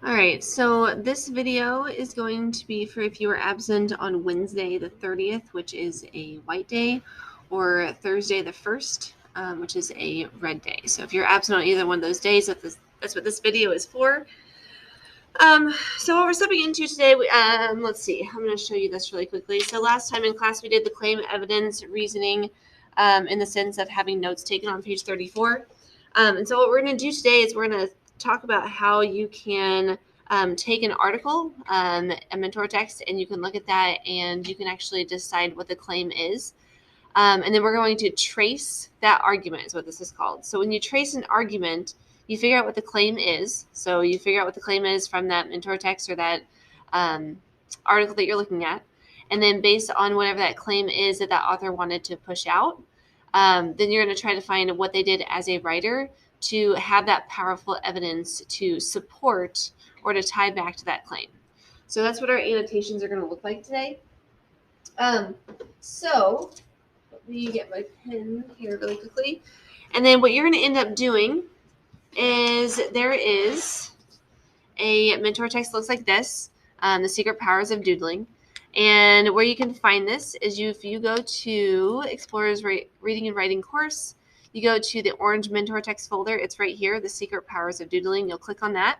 All right, so this video is going to be for if you were absent on Wednesday the 30th, which is a white day, or Thursday the 1st, which is a red day. So if you're absent on either one of those days, that's what this video is for. So what we're stepping into today, let's see, I'm going to show you this really quickly. So last time in class we did the claim, evidence, reasoning, in the sense of having notes taken on page 34. And so what we're going to do today is we're going to talk about how you can take an article, a mentor text, and you can look at that and you can actually decide what the claim is. And then we're going to trace that argument is what this is called. So when you trace an argument, you figure out what the claim is. So you figure out what the claim is from that mentor text or that article that you're looking at. And then based on whatever that claim is that author wanted to push out, then you're going to try to find what they did as a writer to have that powerful evidence to support or to tie back to that claim. So that's what our annotations are going to look like today. So let me get my pen here really quickly. And then what you're going to end up doing is there is a mentor text that looks like this, The Secret Powers of Doodling. And where you can find this is if you go to Explorer's Reading and Writing course, you go to the orange mentor text folder. It's right here, The Secret Powers of Doodling. You'll click on that.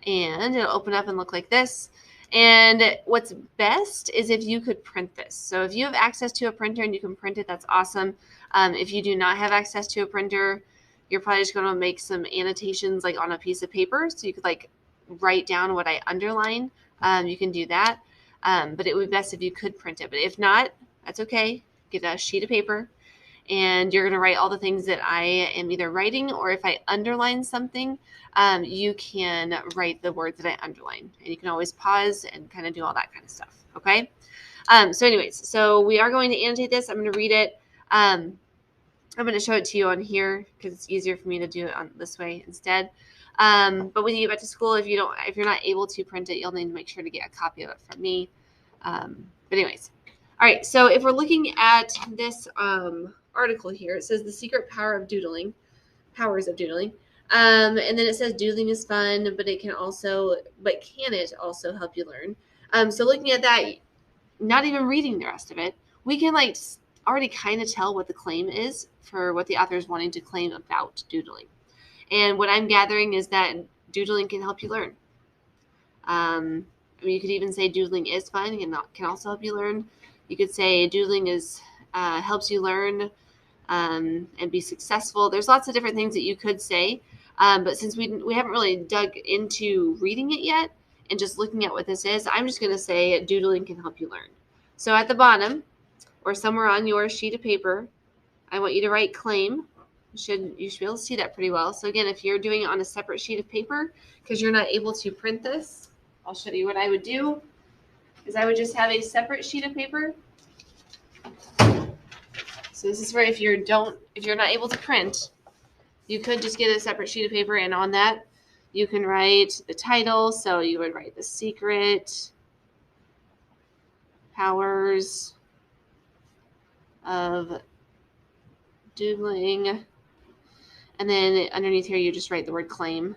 And it'll open up and look like this. And what's best is if you could print this. So if you have access to a printer and you can print it, that's awesome. If you do not have access to a printer, you're probably just going to make some annotations like on a piece of paper. So you could like write down what I underline. You can do that. But it would be best if you could print it. But if not, that's okay. Get a sheet of paper and you're going to write all the things that I am either writing, or if I underline something, you can write the words that I underline. And you can always pause and kind of do all that kind of stuff. Okay. So anyways, so we are going to annotate this. I'm going to read it. I'm going to show it to you on here because it's easier for me to do it on this way instead. But when you get back to school, if you're not able to print it, you'll need to make sure to get a copy of it from me. But anyways, all right. So if we're looking at this article here, it says The Secret Powers of Doodling. And then it says doodling is fun, but can it also help you learn? So looking at that, not even reading the rest of it, we can like already kind of tell what the claim is for what the author is wanting to claim about doodling. And what I'm gathering is that doodling can help you learn. I mean, you could even say doodling is fun and can also help you learn. You could say doodling helps you learn and be successful. There's lots of different things that you could say. But since we haven't really dug into reading it yet and just looking at what this is, I'm just going to say doodling can help you learn. So at the bottom or somewhere on your sheet of paper, I want you to write claim. You should be able to see that pretty well. So again, if you're doing it on a separate sheet of paper because you're not able to print this, I'll show you what I would do is I would just have a separate sheet of paper. So this is where if you're not able to print, you could just get a separate sheet of paper, and on that you can write the title. So you would write The Secret Powers of Doodling. And then underneath here, you just write the word claim.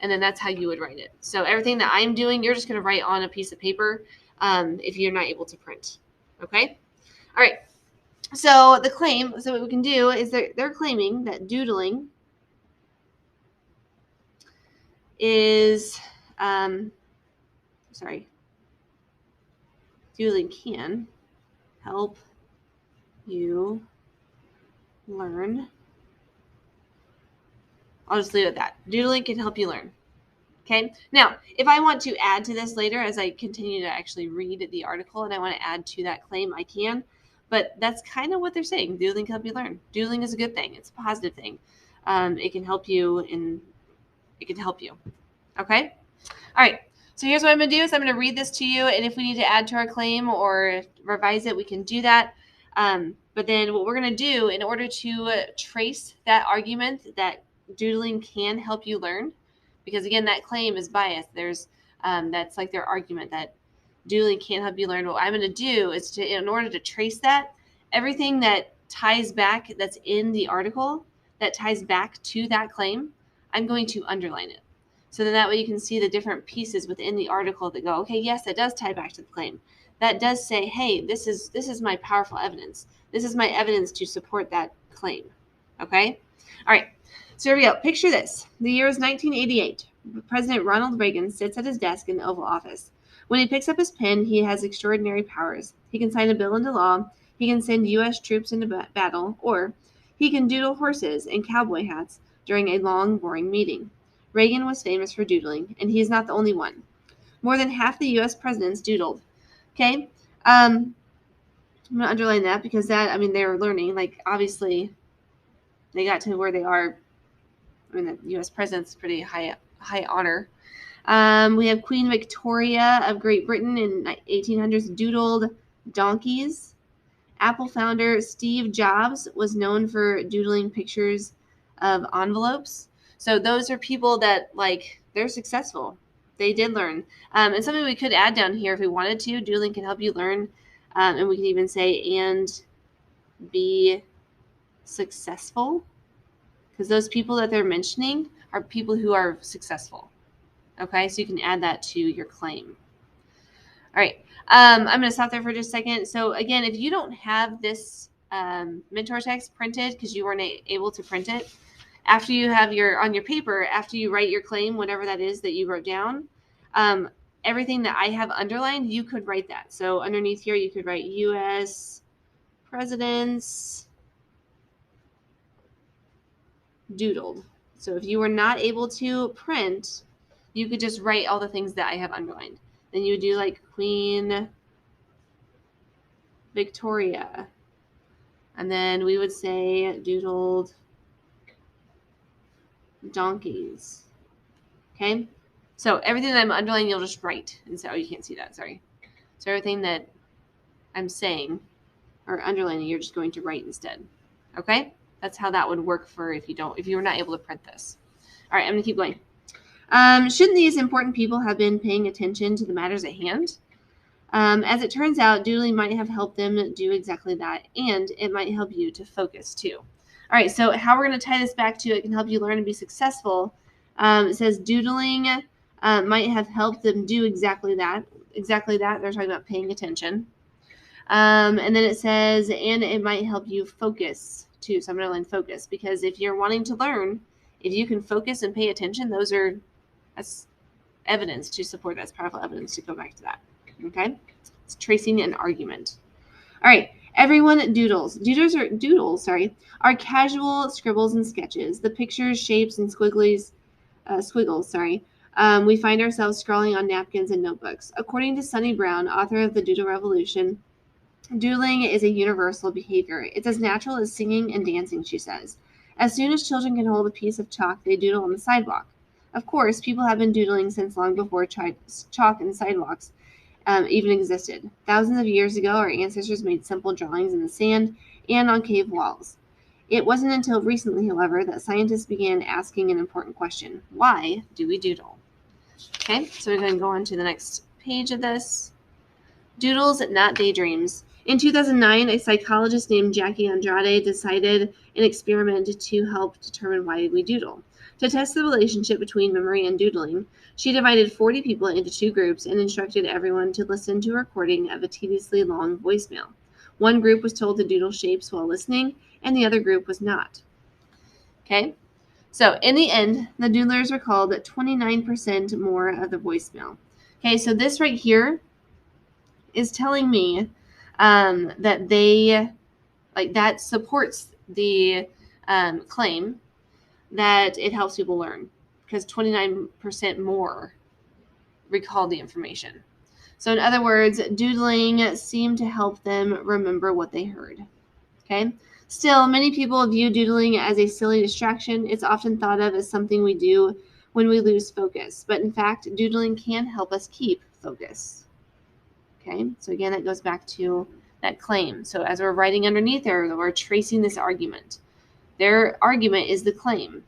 And then that's how you would write it. So everything that I'm doing, you're just going to write on a piece of paper if you're not able to print. Okay? All right. So the claim, so what we can do is they're claiming that doodling is, doodling can help you learn. I'll just leave it at that. Doodling can help you learn. Okay. Now, if I want to add to this later as I continue to actually read the article and I want to add to that claim, I can. But that's kind of what they're saying. Doodling can help you learn. Doodling is a good thing. It's a positive thing. It can help you Okay. All right. So here's what I'm going to do is I'm going to read this to you. And if we need to add to our claim or revise it, we can do that. But then what we're going to do in order to trace that argument that doodling can help you learn, because again, that claim is biased. There's that's like their argument that doodling can't help you learn. What I'm going to do is in order to trace that, everything that ties back that's in the article that ties back to that claim, I'm going to underline it. So then that way you can see the different pieces within the article that go, okay, yes, that does tie back to the claim. That does say, hey, this is my powerful evidence. This is my evidence to support that claim. Okay? All right. So here we go. Picture this. The year is 1988. President Ronald Reagan sits at his desk in the Oval Office. When he picks up his pen, he has extraordinary powers. He can sign a bill into law, he can send U.S. troops into battle, or he can doodle horses and cowboy hats during a long, boring meeting. Reagan was famous for doodling, and he is not the only one. More than half the U.S. presidents doodled. Okay? I'm going to underline that because they're learning. Like, obviously, they got to where they are. I mean, the U.S. president's pretty high honor. We have Queen Victoria of Great Britain in 1800s doodled donkeys. Apple founder Steve Jobs was known for doodling pictures of envelopes. So those are people that, like, they're successful. They did learn. And something we could add down here if we wanted to, doodling can help you learn. And we can even say, and be successful. Because those people that they're mentioning are people who are successful. Okay, so you can add that to your claim. All right, I'm going to stop there for just a second. So again, if you don't have this mentor text printed because you weren't able to print it, after you have on your paper, after you write your claim, whatever that is that you wrote down, everything that I have underlined, you could write that. So underneath here, you could write U.S. presidents doodled. So if you were not able to print, you could just write all the things that I have underlined. Then you would do like Queen Victoria. And then we would say doodled donkeys. Okay? So everything that I'm underlining, you'll just write. And so you can't see that, sorry. So everything that I'm saying or underlining, you're just going to write instead. Okay? That's how that would work for if you were not able to print this. All right, I'm going to keep going. Shouldn't these important people have been paying attention to the matters at hand? As it turns out, doodling might have helped them do exactly that, and it might help you to focus too. All right, so how we're going to tie this back to it can help you learn and be successful. It says doodling might have helped them do exactly that. Exactly that. They're talking about paying attention. And then it says, and it might help you focus too. So I'm going to learn focus because if you're wanting to learn, if you can focus and pay attention, that's evidence to support. That's powerful evidence to go back to that. Okay? It's tracing an argument. All right. Everyone doodles. Doodles are casual scribbles and sketches. The pictures, shapes, and squiggles, we find ourselves scrawling on napkins and notebooks. According to Sunny Brown, author of The Doodle Revolution, doodling is a universal behavior. It's as natural as singing and dancing, she says. As soon as children can hold a piece of chalk, they doodle on the sidewalk. Of course, people have been doodling since long before chalk and sidewalks even existed. Thousands of years ago, our ancestors made simple drawings in the sand and on cave walls. It wasn't until recently, however, that scientists began asking an important question. Why do we doodle? Okay, so we're going to go on to the next page of this. Doodles, not daydreams. In 2009, a psychologist named Jackie Andrade decided an experiment to help determine why we doodle. To test the relationship between memory and doodling, she divided 40 people into two groups and instructed everyone to listen to a recording of a tediously long voicemail. One group was told to doodle shapes while listening, and the other group was not. Okay? So, in the end, the doodlers recalled 29% more of the voicemail. Okay, so this right here is telling me that that supports the claim that it helps people learn because 29% more recall the information. So in other words, doodling seemed to help them remember what they heard. Okay. Still, many people view doodling as a silly distraction. It's often thought of as something we do when we lose focus. But in fact, doodling can help us keep focus. Okay. So again, that goes back to that claim. So as we're writing underneath there, we're tracing this argument. Their argument is the claim.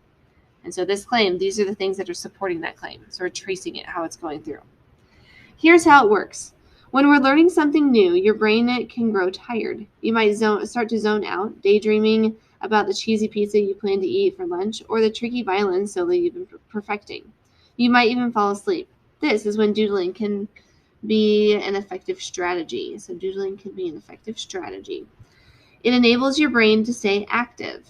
And so this claim, these are the things that are supporting that claim. So we're tracing it, how it's going through. Here's how it works. When we're learning something new, your brain can grow tired. You might start to zone out, daydreaming about the cheesy pizza you plan to eat for lunch or the tricky violin solo you've been perfecting. You might even fall asleep. This is when doodling can be an effective strategy. So doodling can be an effective strategy. It enables your brain to stay active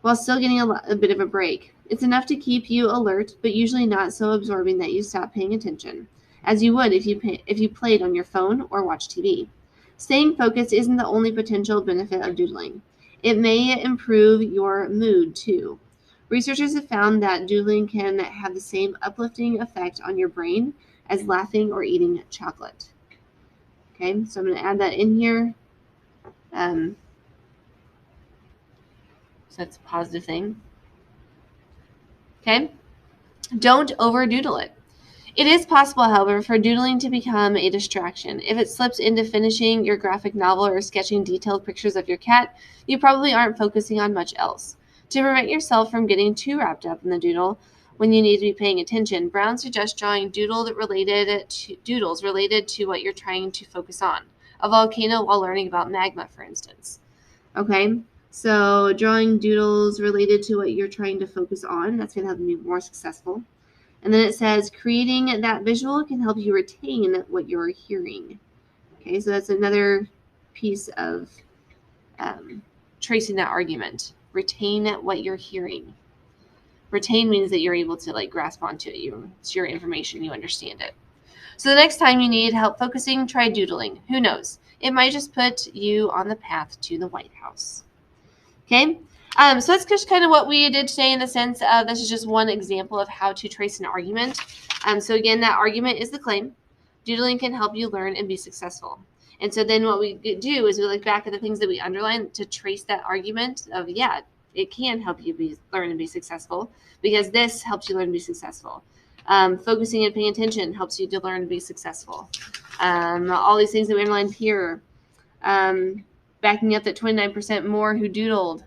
while still getting a bit of a break. It's enough to keep you alert, but usually not so absorbing that you stop paying attention, as you would if you played on your phone or watched TV. Staying focused isn't the only potential benefit of doodling. It may improve your mood too. Researchers have found that doodling can have the same uplifting effect on your brain as laughing or eating chocolate. Okay, so I'm going to add that in here. So that's a positive thing. Okay, don't overdoodle it. It is possible, however, for doodling to become a distraction. If it slips into finishing your graphic novel or sketching detailed pictures of your cat, you probably aren't focusing on much else. To prevent yourself from getting too wrapped up in the doodle when you need to be paying attention, Brown suggests drawing doodles related to what you're trying to focus on. A volcano while learning about magma, for instance. Okay, so drawing doodles related to what you're trying to focus on, that's going to help you be more successful. And then it says creating that visual can help you retain what you're hearing. Okay, so that's another piece of tracing that argument. Retain what you're hearing. Retain means that you're able to grasp onto it. It's your information. You understand it. So the next time you need help focusing, try doodling. Who knows? It might just put you on the path to the White House. Okay? So that's just kind of what we did today in the sense of this is just one example of how to trace an argument. So again, that argument is the claim. Doodling can help you learn and be successful. And so then what we do is we look back at the things that we underline to trace that argument of, yeah, it can help you learn and be successful because this helps you learn and be successful. Focusing and paying attention helps you to learn and be successful. All these things that we underlined here. Backing up that 29% more who doodled,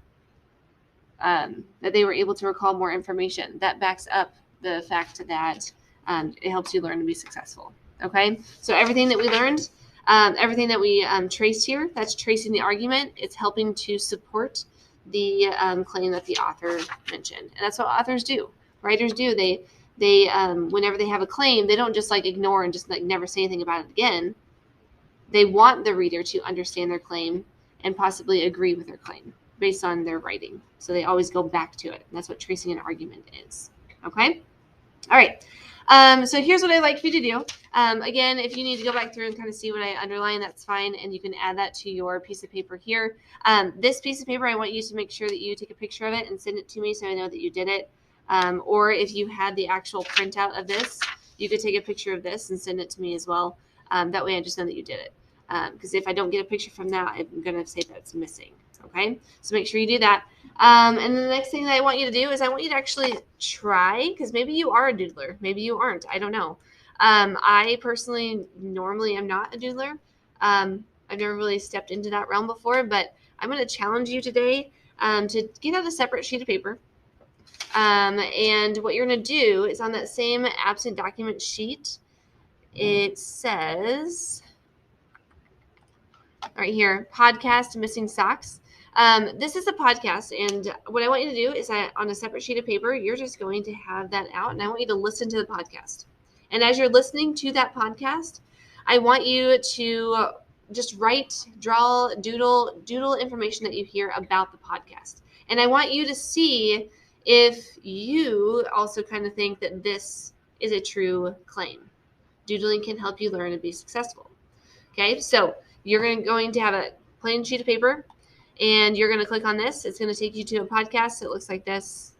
that they were able to recall more information. That backs up the fact that it helps you learn to be successful. Okay, so everything that we learned, everything that we traced here, that's tracing the argument. It's helping to support the claim that the author mentioned. And that's what authors do. Writers do. They whenever they have a claim, they don't just ignore and just never say anything about it again. They want the reader to understand their claim and possibly agree with their claim based on their writing. So they always go back to it. And that's what tracing an argument is. Okay? All right. So here's what I'd like for you to do. Again, if you need to go back through and kind of see what I underline, that's fine. And you can add that to your piece of paper here. This piece of paper, I want you to make sure that you take a picture of it and send it to me so I know that you did it. Or if you had the actual printout of this, you could take a picture of this and send it to me as well. That way I just know that you did it. Because if I don't get a picture from that, I'm going to say that it's missing. Okay, so make sure you do that. And then the next thing that I want you to do is I want you to actually try, because maybe you are a doodler, maybe you aren't, I don't know. I personally normally am not a doodler. I've never really stepped into that realm before, but I'm going to challenge you today to get out a separate sheet of paper. And what you're going to do is on that same absent document sheet, it says right here, podcast Missing Socks. This is a podcast, and what I want you to do is on a separate sheet of paper, you're just going to have that out, and I want you to listen to the podcast. And as you're listening to that podcast, I want you to just write, draw, doodle information that you hear about the podcast. And I want you to see if you also kind of think that this is a true claim. Doodling can help you learn and be successful. Okay, so you're going to have a plain sheet of paper, and you're going to click on this. It's going to take you to a podcast. It looks like this.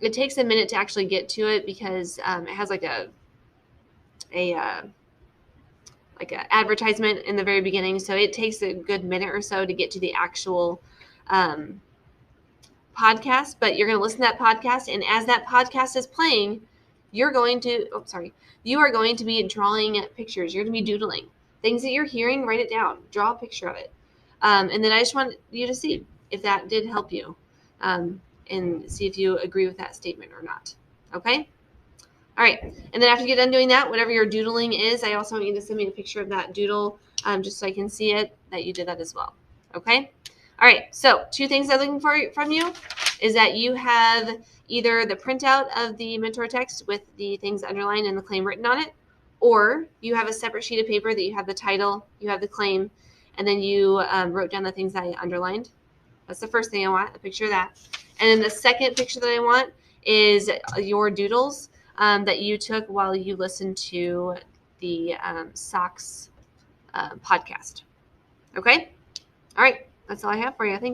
It takes a minute to actually get to it because it has like a advertisement in the very beginning. So it takes a good minute or so to get to the actual podcast. But you're going to listen to that podcast, and as that podcast is playing, you are going to be drawing pictures. You're going to be doodling. Things that you're hearing, write it down. Draw a picture of it. And then I just want you to see if that did help you and see if you agree with that statement or not. Okay? All right. And then after you get done doing that, whatever your doodling is, I also want you to send me a picture of that doodle just so I can see it, that you did that as well. Okay? All right, so 2 things I'm looking for from you is that you have either the printout of the mentor text with the things underlined and the claim written on it, or you have a separate sheet of paper that you have the title, you have the claim, and then you wrote down the things that I underlined. That's the first thing I want, a picture of that. And then the second picture that I want is your doodles that you took while you listened to the SOX podcast. Okay? All right. That's all I have for you. Thanks.